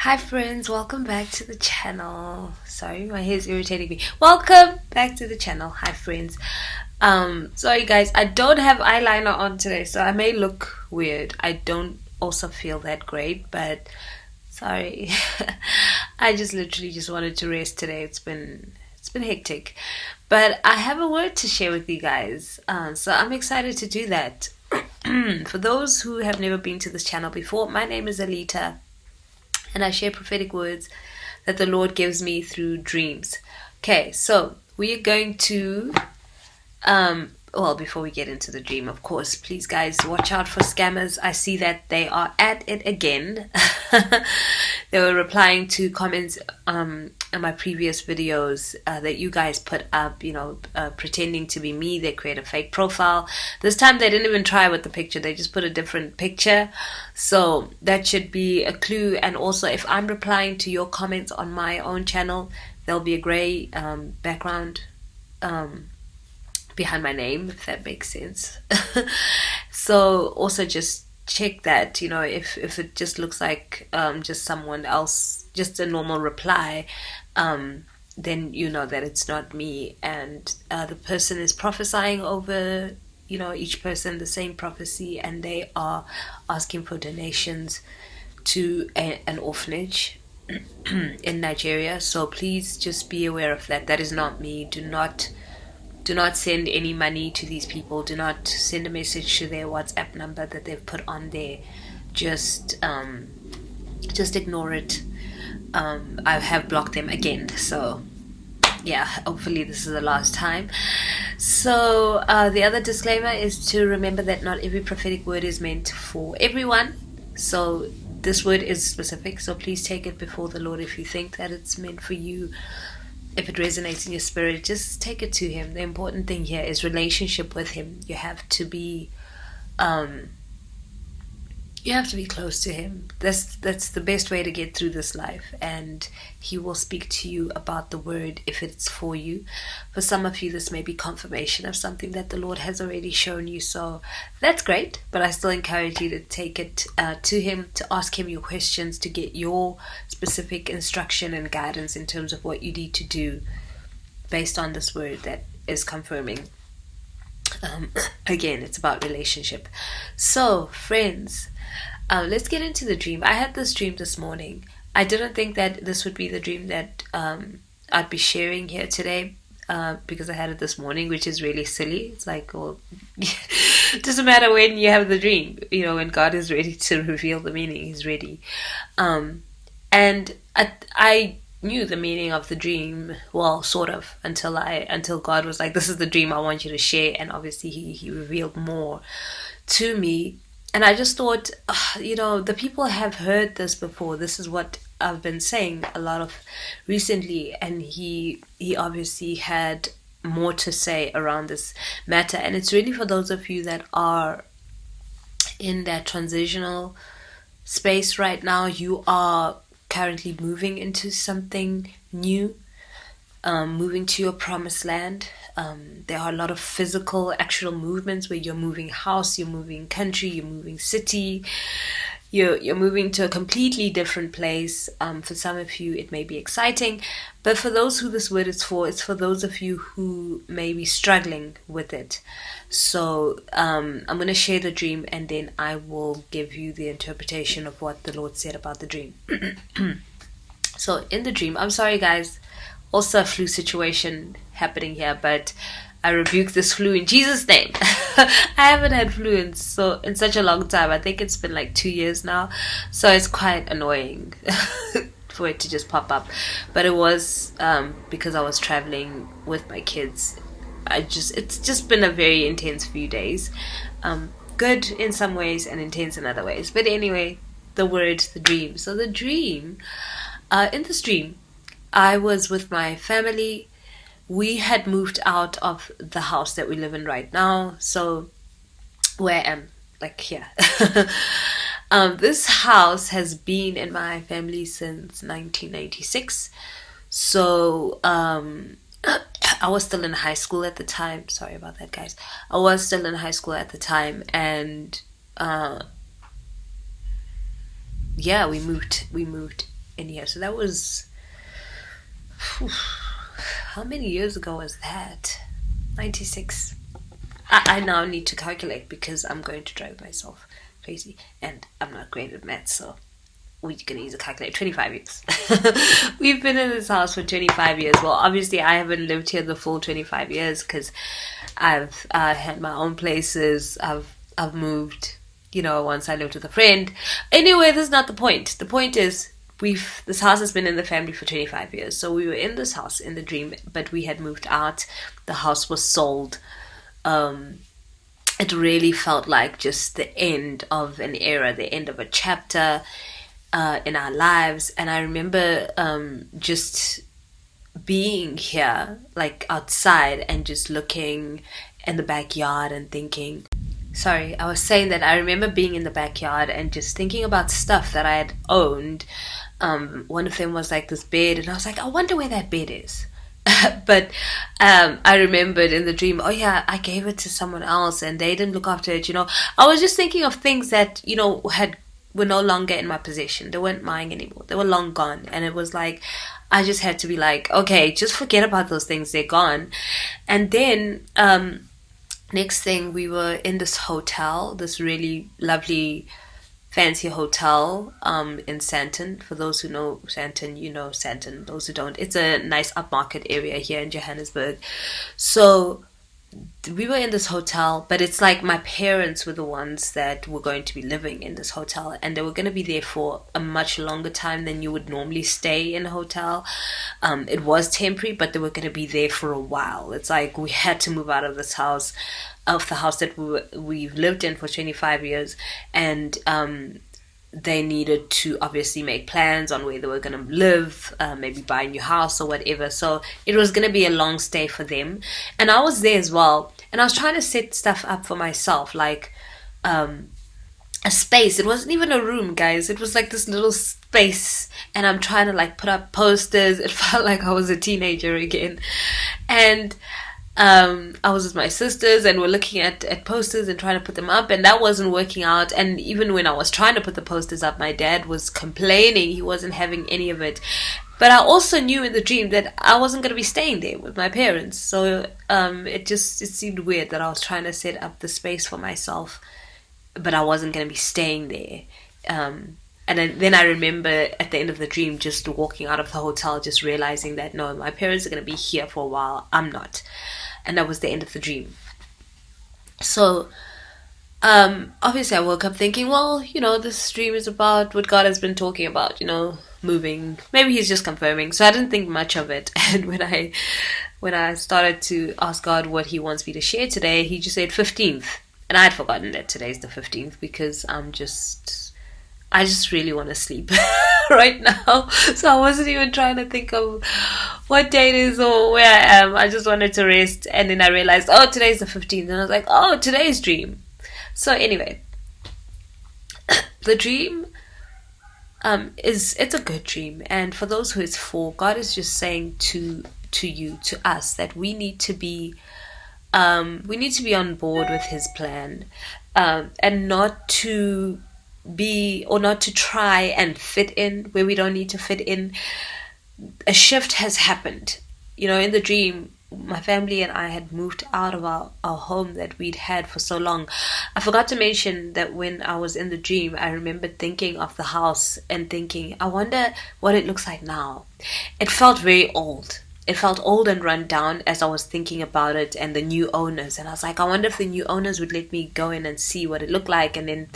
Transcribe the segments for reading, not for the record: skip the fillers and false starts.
Hi friends, welcome back to the channel. Sorry, my hair's irritating me. Welcome back to the channel. Hi friends. Sorry guys, I don't have eyeliner on today, so I may look weird. I don't also feel that great, but sorry. I just literally just wanted to rest today. It's been hectic. But I have a word to share with you guys. So I'm excited to do that. For those who have never been to this channel before, my name is Alita, and I share prophetic words that the Lord gives me through dreams. Okay, so we are going to, well, before we get into the dream, of course, please guys, watch out for scammers. I see that they are at it again. They were replying to comments in my previous videos that you guys put up, pretending to be me. They create a fake profile. This time they didn't even try with the picture. They just put a different picture. So that should be a clue. And also, if I'm replying to your comments on my own channel, there'll be a gray background behind my name, if that makes sense. So also just check that, if it just looks like just someone else, just a normal reply, then you know that it's not me, and the person is prophesying over each person the same prophecy, and they are asking for donations to an orphanage in Nigeria. So please just be aware of that. That is not me. Do not send any money to these people. Do not send a message to their WhatsApp number that they've put on there. Just ignore it. I have blocked them again. So yeah, hopefully this is the last time. So the other disclaimer is to remember that not every prophetic word is meant for everyone. So this word is specific. So please take it before the Lord if you think that it's meant for you. If it resonates in your spirit, just take it to Him. The important thing here is relationship with Him. You have to be close to Him. That's the best way to get through this life, and He will speak to you about the word if it's for you. For some of you, this may be confirmation of something that the Lord has already shown you, so that's great. But I still encourage you to take it to Him, to ask Him your questions, to get your specific instruction and guidance in terms of what you need to do based on this word that is confirming. Again, it's about relationship. So friends, let's get into the dream. I had this dream this morning. I didn't think that this would be the dream that I'd be sharing here today, because I had it this morning, which is really silly. It's like, well, it doesn't matter when you have the dream. When God is ready to reveal the meaning, He's ready. And I knew the meaning of the dream, well, sort of, until God was like, this is the dream I want you to share. And obviously he revealed more to me. And I just thought, the people have heard this before. This is what I've been saying a lot of recently. And he obviously had more to say around this matter. And it's really for those of you that are in that transitional space right now. You are currently moving into something new, moving to your promised land. There are a lot of physical, actual movements where you're moving house, you're moving country, you're moving city, you're moving to a completely different place. For some of you, it may be exciting, but for those who this word is for, it's for those of you who may be struggling with it. So I'm going to share the dream, and then I will give you the interpretation of what the Lord said about the dream. So in the dream, I'm sorry guys, also a flu situation happening here, but I rebuke this flu in Jesus' name. I haven't had flu in such a long time. I think it's been like 2 years now, so it's quite annoying for it to just pop up. But it was because I was traveling with my kids. It's just been a very intense few days. Good in some ways and intense in other ways. But anyway, the dream. So the dream, in this dream, I was with my family. We had moved out of the house that we live in right now. So where I am, like here. This house has been in my family since 1996. So I was still in high school at the time. Sorry about that, guys. I was still in high school at the time, and yeah, we moved in here. So that was, how many years ago was that? 96. I now need to calculate because I'm going to drive myself crazy, and I'm not great at maths, so we're going to use a calculator. 25 years. We've been in this house for 25 years. Well, obviously I haven't lived here the full 25 years because I've had my own places. I've moved, once I lived with a friend. Anyway, this is not the point. The point is this house has been in the family for 25 years. So we were in this house in the dream, but we had moved out. The house was sold. It really felt like just the end of an era, the end of a chapter in our lives. And I remember just being here, like outside, and just looking in the backyard and thinking, I was saying that I remember being in the backyard and just thinking about stuff that I had owned. One of them was like this bed, and I was like, I wonder where that bed is. But I remembered in the dream, oh yeah, I gave it to someone else and they didn't look after it. I was just thinking of things that were no longer in my possession. They weren't mine anymore. They were long gone. And it was like I just had to be like, okay, just forget about those things, they're gone. And then next thing, we were in this hotel, this really lovely fancy hotel in Sandton. For those who know Sandton, you know Sandton. Those who don't, it's a nice upmarket area here in Johannesburg. So we were in this hotel, but it's like my parents were the ones that were going to be living in this hotel, and they were going to be there for a much longer time than you would normally stay in a hotel. It was temporary, but they were going to be there for a while. It's like we had to move out of this house, of the house that we've lived in for 25 years, and they needed to obviously make plans on where they were going to live, maybe buy a new house or whatever. So it was going to be a long stay for them. And I was there as well. And I was trying to set stuff up for myself, like a space. It wasn't even a room, guys. It was like this little space. And I'm trying to like put up posters. It felt like I was a teenager again. And I was with my sisters and we're looking at posters and trying to put them up, and that wasn't working out. And even when I was trying to put the posters up, my dad was complaining. He wasn't having any of it. But I also knew in the dream that I wasn't going to be staying there with my parents. So it seemed weird that I was trying to set up the space for myself, but I wasn't going to be staying there. And then I remember at the end of the dream just walking out of the hotel, just realizing that no, my parents are going to be here for a while. I'm not. And that was the end of the dream. So obviously I woke up thinking, well, this dream is about what God has been talking about, moving. Maybe he's just confirming. So I didn't think much of it. And when I started to ask God what he wants me to share today, he just said 15th. And I had forgotten that today's the 15th because I just really want to sleep right now. So I wasn't even trying to think of what day it is or where I am. I just wanted to rest. And then I realized, oh, today's the 15th. And I was like, oh, today's dream. So anyway, the dream it's a good dream. And for those who it's for, God is just saying to us, that we need to be on board with his plan, and not to try and fit in where we don't need to fit in. A shift has happened. In the dream, my family and I had moved out of our home that we'd had for so long. I forgot to mention that when I was in the dream, I remember thinking of the house and thinking, I wonder what it looks like now. It felt very old. It felt old and run down as I was thinking about it and the new owners. And I was like, I wonder if the new owners would let me go in and see what it looked like. And then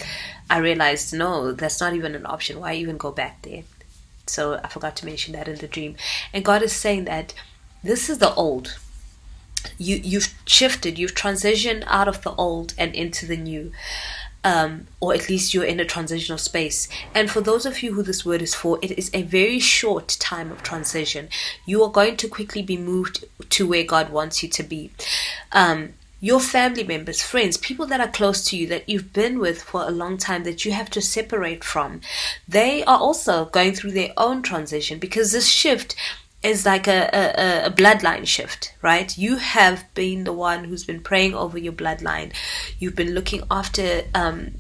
I realized, no, that's not even an option. Why even go back there? So I forgot to mention that in the dream. And God is saying that this is the old. You've shifted, you've transitioned out of the old and into the new. Or at least you're in a transitional space. And for those of you who this word is for, it is a very short time of transition. You are going to quickly be moved to where God wants you to be. Your family members, friends, people that are close to you, that you've been with for a long time, that you have to separate from, they are also going through their own transition, because this shift is like a bloodline shift, right? You have been the one who's been praying over your bloodline. You've been looking after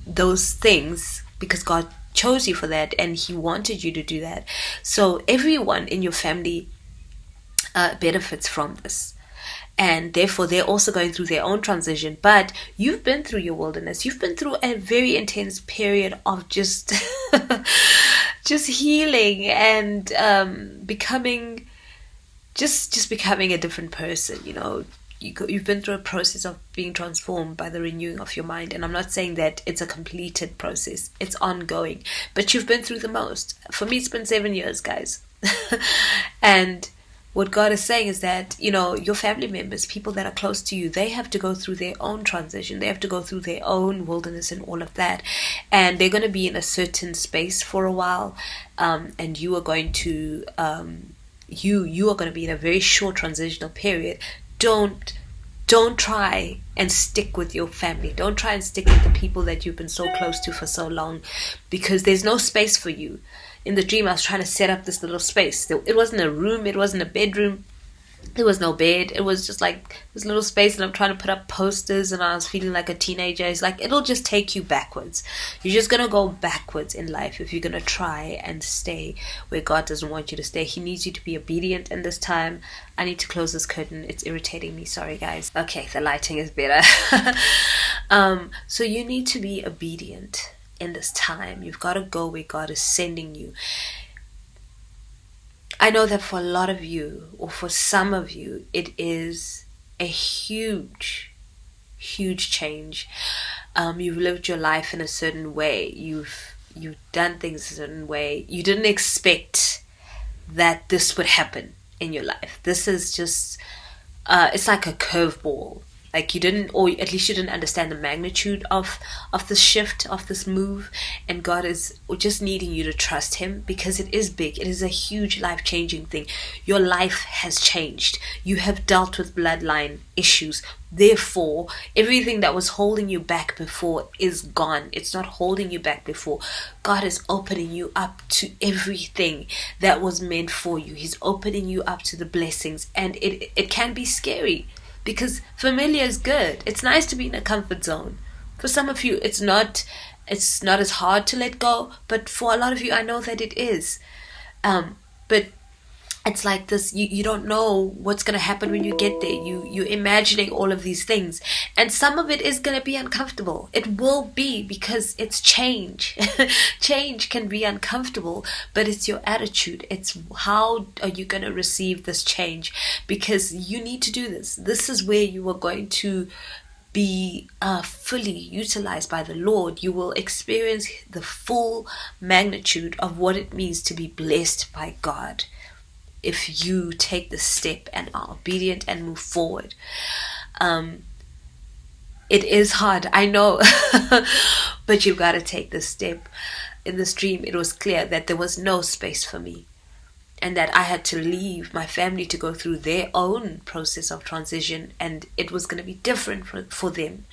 those things because God chose you for that, and he wanted you to do that. So everyone in your family benefits from this, and therefore they're also going through their own transition. But you've been through your wilderness. You've been through a very intense period of just just healing and becoming just becoming a different person. You've been through a process of being transformed by the renewing of your mind. And I'm not saying that it's a completed process, it's ongoing, but you've been through the most. For me, it's been 7 years, guys. And what God is saying is that, your family members, people that are close to you, they have to go through their own transition. They have to go through their own wilderness and all of that. And they're going to be in a certain space for a while. And you are going to, you are going to be in a very short transitional period. Don't try and stick with your family. Don't try and stick with the people that you've been so close to for so long, because there's no space for you. In the dream, I was trying to set up this little space. It wasn't a room. It wasn't a bedroom. There was no bed. It was just like this little space, and I'm trying to put up posters, and I was feeling like a teenager. It's like, it'll just take you backwards. You're just going to go backwards in life if you're going to try and stay where God doesn't want you to stay. He needs you to be obedient in this time. I need to close this curtain. It's irritating me. Sorry, guys. Okay, the lighting is better. So you need to be obedient in this time. You've got to go where God is sending you. I know that for a lot of you, or for some of you, it is a huge, huge change. You've lived your life in a certain way. You've done things a certain way. You didn't expect that this would happen in your life. This is just, it's like a curveball. Like you didn't, or at least you didn't understand the magnitude of the shift, of this move. And God is just needing you to trust him, because it is big. It is a huge life-changing thing. Your life has changed. You have dealt with bloodline issues. Therefore, everything that was holding you back before is gone. It's not holding you back before. God is opening you up to everything that was meant for you. He's opening you up to the blessings. And it can be scary, because familiar is good. It's nice to be in a comfort zone. For some of you, it's not as hard to let go, but for a lot of you, I know that it is. But it's like this, you don't know what's going to happen when you get there. You're imagining all of these things. And some of it is going to be uncomfortable. It will be, because it's change. Change can be uncomfortable, but it's your attitude. It's how are you going to receive this change? Because you need to do this. This is where you are going to be fully utilized by the Lord. You will experience the full magnitude of what it means to be blessed by God, if you take the step and are obedient and move forward. It is hard, I know, but you've got to take this step. In this dream, it was clear that there was no space for me, and that I had to leave my family to go through their own process of transition, and it was going to be different for them.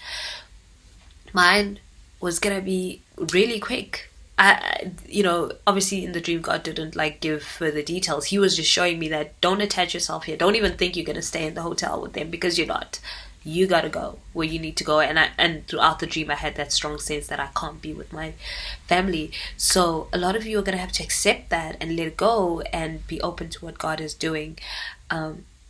Mine was going to be really quick. Obviously in the dream, God didn't give further details. He was just showing me that don't attach yourself here. Don't even think you're going to stay in the hotel with them, because you're not. You got to go where you need to go. And throughout the dream, I had that strong sense that I can't be with my family. So a lot of you are going to have to accept that and let it go and be open to what God is doing.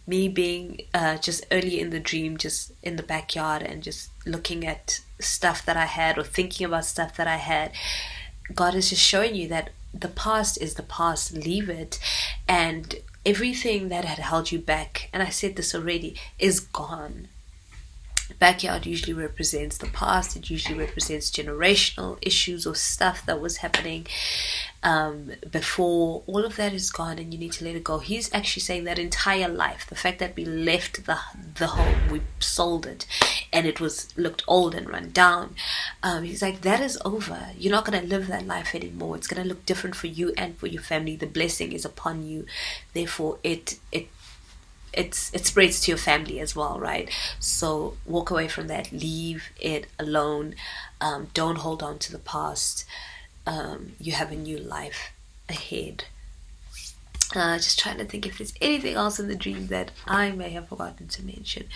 Me being just early in the dream, just in the backyard and just looking at stuff that I had, or thinking about stuff that I had, God is just showing you that the past is the past. Leave it. And everything that had held you back, and I said this already, is gone. Backyard usually represents the past. It usually represents generational issues or stuff that was happening before. All of that is gone, and you need to let it go. He's actually saying that entire life, the fact that we left the home, we sold it, and it looked old and run down. He's like, that is over. You're not going to live that life anymore. It's going to look different for you and for your family. The blessing is upon you. Therefore, it spreads to your family as well, right? So walk away from that. Leave it alone. Don't hold on to the past. You have a new life ahead. Just trying to think if there's anything else in the dream that I may have forgotten to mention.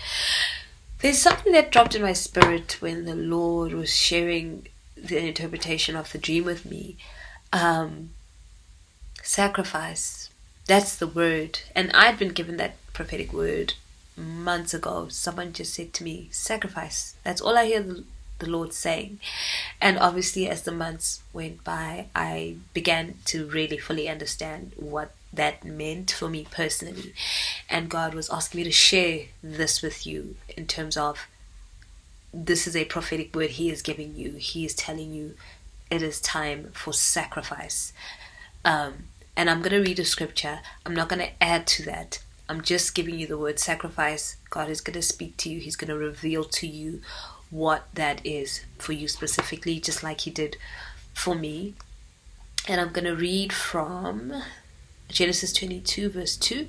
There's something that dropped in my spirit when the Lord was sharing the interpretation of the dream with me. Um, Sacrifice. That's the word. And I'd been given that prophetic word months ago. Someone just said to me, sacrifice. That's all I hear the Lord saying. And obviously, as the months went by, I began to really fully understand what that meant for me personally. And God was asking me to share this with you in terms of this is a prophetic word He is giving you. He is telling you it is time for sacrifice. And I'm going to read a scripture. I'm not going to add to that. I'm just giving you the word sacrifice. God is going to speak to you. He's going to reveal to you what that is for you specifically, just like He did for me. And I'm going to read from Genesis 22 verse 2.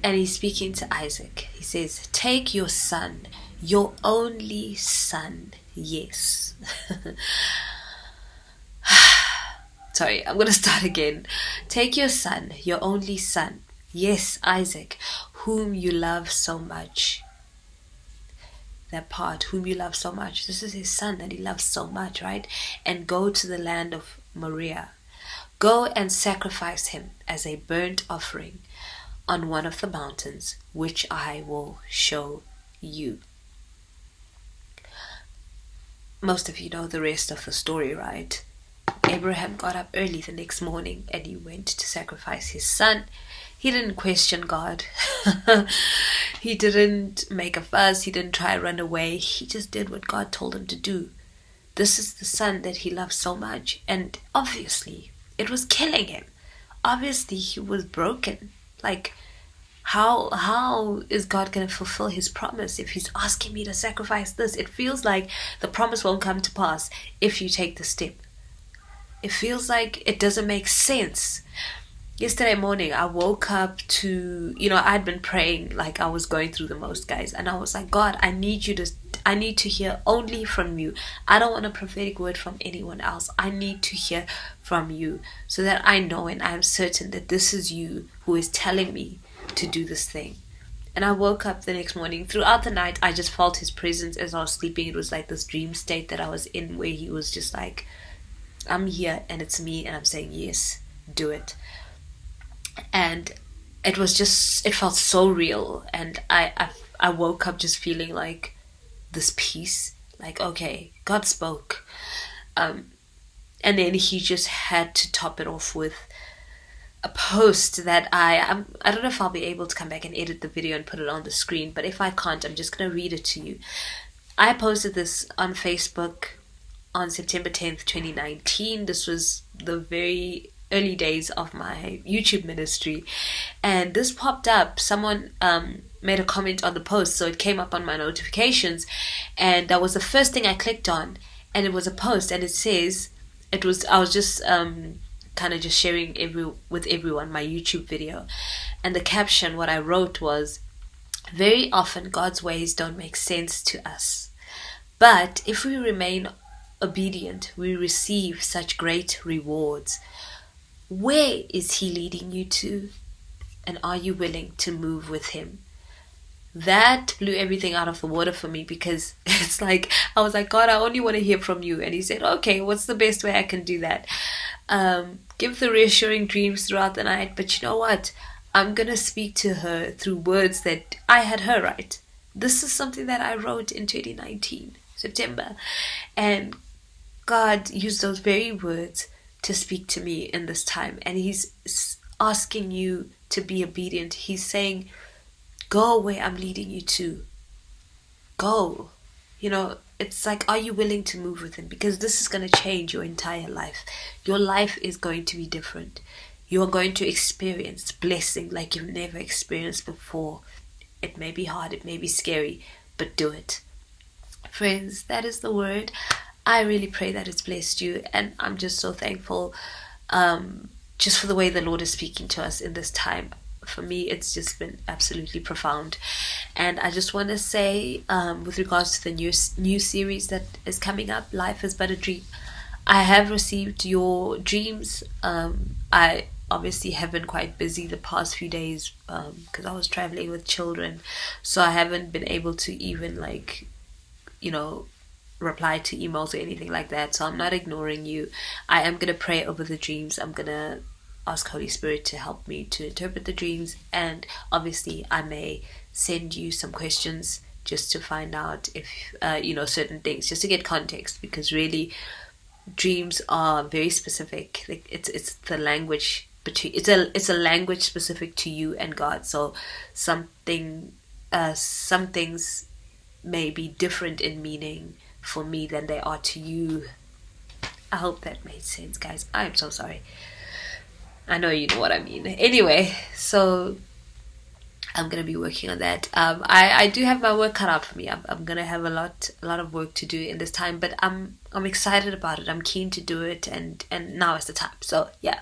And He's speaking to Isaac. He says, take your son, your only son. Yes. Sorry, I'm going to start again. Take your son, your only son. Yes, Isaac, whom you love so much. That part, whom you love so much. This is His son that He loves so much, right? And go to the land of Moriah. Go and sacrifice him as a burnt offering on one of the mountains, which I will show you. Most of you know the rest of the story, right? Abraham got up early the next morning and he went to sacrifice his son. He didn't question God. He didn't make a fuss. He didn't try to run away. He just did what God told him to do. This is the son that he loves so much. And obviously, it was killing him. Obviously, he was broken. Like, how is God going to fulfill His promise if He's asking me to sacrifice this? It feels like the promise won't come to pass if you take the step. It feels like it doesn't make sense. Yesterday morning, I woke up to, I'd been praying like I was going through the most, guys. And I was like, God, I need to hear only from you. I don't want a prophetic word from anyone else. I need to hear from you so that I know and I'm certain that this is you who is telling me to do this thing. And I woke up the next morning. Throughout the night, I just felt His presence as I was sleeping. It was like this dream state that I was in where He was just like, I'm here and it's me and I'm saying, yes, do it. And it felt so real. And I woke up just feeling like this peace. Like, okay, God spoke. And then He just had to top it off with a post that I don't know if I'll be able to come back and edit the video and put it on the screen. But if I can't, I'm just going to read it to you. I posted this on Facebook on September 10th, 2019. This was the very early days of my YouTube ministry. And this popped up. Someone made a comment on the post. So it came up on my notifications. And that was the first thing I clicked on. And it was a post. And it says, I was just kind of just sharing with everyone my YouTube video. And the caption, what I wrote was, very often God's ways don't make sense to us. But if we remain obedient, we receive such great rewards. Where is He leading you to? And are you willing to move with Him? That blew everything out of the water for me, because it's like, I was like, God, I only want to hear from you. And He said, okay, what's the best way I can do that? Give the reassuring dreams throughout the night. But you know what? I'm going to speak to her through words that I had her write. This is something that I wrote in 2019, September. And God used those very words to speak to me in this time. And He's asking you to be obedient. He's saying, go where I'm leading you to. Go. It's like, are you willing to move with Him? Because this is going to change your entire life. Your life is going to be different. You are going to experience blessing like you've never experienced before. It may be hard, it may be scary, but do it. Friends, that is the word. I really pray that it's blessed you, and I'm just so thankful just for the way the Lord is speaking to us in this time. For me, it's just been absolutely profound. And I just want to say, with regards to the new series that is coming up, Life is But a Dream, I have received your dreams. I obviously have been quite busy the past few days because I was traveling with children, so I haven't been able to even reply to emails or anything like that, so I'm not ignoring you. I am gonna pray over the dreams. I'm gonna ask Holy Spirit to help me to interpret the dreams, and obviously I may send you some questions just to find out if certain things, just to get context, because really dreams are very specific. Like it's the language between, it's a language specific to you and God. So some things may be different in meaning for me than they are to you. I hope that made sense, guys. I'm so sorry. I know you know what I mean. Anyway, so I'm gonna be working on that. I do have my work cut out for me. I'm gonna have a lot of work to do in this time, but I'm excited about it. I'm keen to do it, and now is the time. So yeah,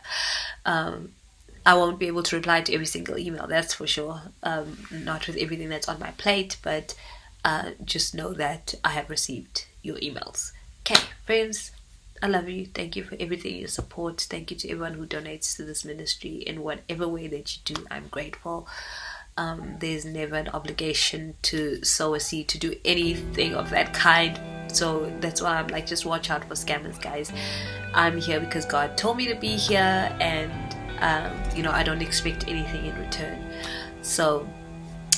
I won't be able to reply to every single email, that's for sure. Not with everything that's on my plate, but just know that I have received your emails. Okay, friends. I love you. Thank you for everything, your support. Thank you to everyone who donates to this ministry in whatever way that you do. I'm grateful. There's never an obligation to sow a seed, to do anything of that kind. So that's why I'm like, just watch out for scammers, guys. I'm here because God told me to be here, and I don't expect anything in return. So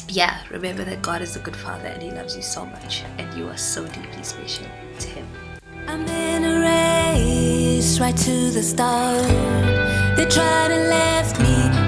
yeah, remember that God is a good Father, and He loves you so much, and you are so deeply special to Him. I'm in a race right to the start. They try to left me